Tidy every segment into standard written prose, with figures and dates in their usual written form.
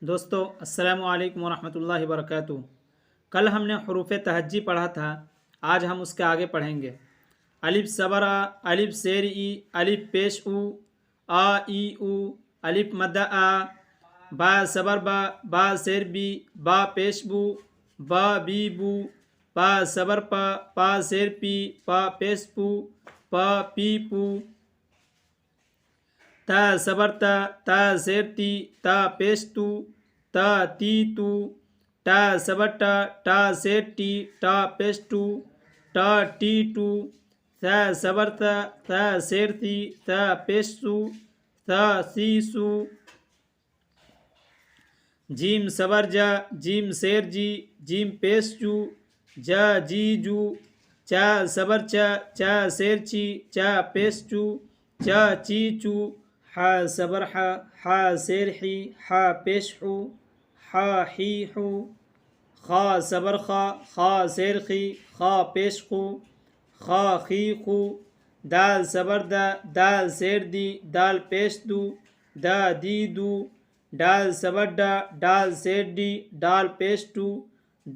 دوستو السلام علیکم ورحمۃ اللہ وبرکاتہ۔ کل ہم نے حروف تہجی پڑھا تھا، آج ہم اس کے آگے پڑھیں گے۔ الف صبر آ، الف زیر ای، الف پیش او، آ ای او، الف مد آ، با صبر با، با زیر بی، با پیش بو، با بی بو، پا صبر پا، پا زیر پی، پا پیش پو، پا پی پو، تا صبر تا، تا زیر تی، تا پیش تو، تا تی تو، ٹا صبر ٹا، ٹا زیر ٹی، ٹا پیش ٹو، ٹا ٹی ٹو، ثا صبر تا، ثا زیر تی، ثا پیش سو، ثا سی سو، جیم صبر جا، جیم زیر جی، جیم پیش جو، جا جی جو، چا صبر چا، چا زیر چی، چا پیش چو، چا چی چو، حا صبر حا، حا زیر حی، حا پیش حو، حا حی حو، خا صبر خا، خا زیر خی، خا پیش خو، خا خی خو، دال صبر دا، دال زیر دی، دال پیش دو، دا دی دو، ڈال صبر ڈا، ڈال زیر ڈی، ڈال پیش ڈو،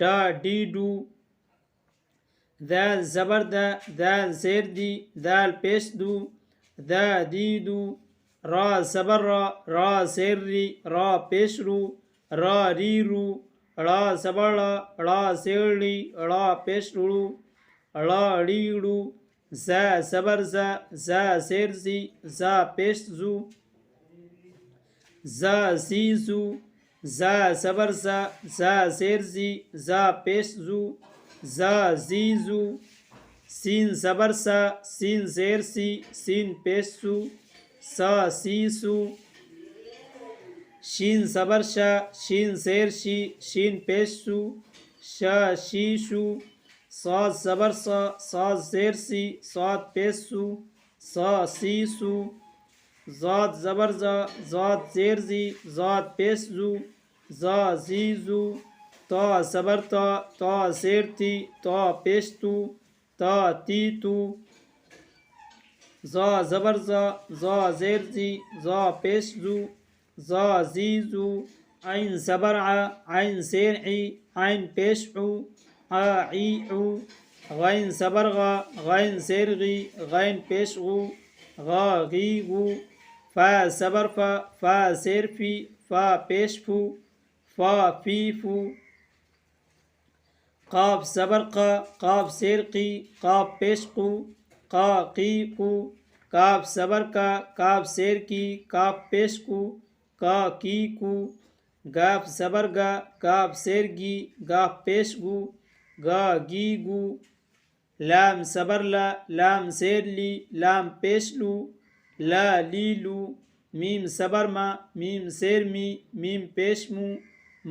ڈا ڈی ڈو، دال زبر دا، دال زیر دی، دال پیش دو، دا دی دو، را صبر را، را زیر ری، را پیش رو، را ری رو، را صبر را، را زیر ری، را پیش رو، را ری رو، زا صبر زا، زا زیر زی، زا پیش زو، زا زی زو، زا صبر زا، زا زیر زی، زا پیش زو، زا زی زو، سین صبر سا، سین زیر سی، سین پیش سو، سا سی سو، شین صبر شا، شین زیر شی، شین پیش سو، شا شی شو، صاد صبر سا، صاد زیر سی، صاد پیش سو، سا سی سو، زاد زبر زا، زاد زیر زی، زاد پیش زو، زا زی زو، تا صبر تا، تا زیر تی، تا پیش تو، تا تی تو، زا زبر زا، زا زیر زی، زا پیش زو، زا زی زو، عین صبر ع، عین زیر عی، عین پیش عو، ع عی عو، غین صبر غا، غین زیر غی، غین پیش غو، غا غی غو، فا صبر فا، فا زیر فی، فا پیش فو، فا فی فو، قاف صبر قا، قاف زیر قی، قاف پیش قو، قا قی قو، کاف صبر کا، کاف زیر کی، کاف پیش کو، کا کی کو، گاف صبر گا، گاف زیر گی، گاف پیش گو، گا گی گو، لام صبر لا، لام زیر لی، لام پیش لو، لا لی لو، میم صبر ما، میم زیر می، میم پیش مو،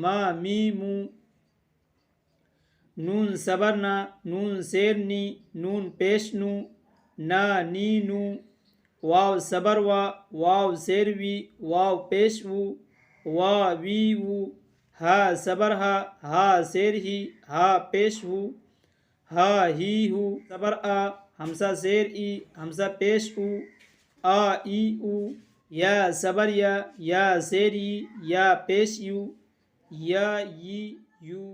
ما می مو، نون صبر نا، نون زیر نی، نون پیش نو، نا نی نو، واو صبر وا، واو زیر وی، واو پیش وو، وا وی وو، ہا صبر ہا، ہا زیر ہی، ہا پیش ہو، ہا ہی ہو، صبر آ، حمزہ زیر ای، حمزہ پیش او، آ ای او، یا صبر یا، یا زیر ای، یا پیش یو، یا ی یو۔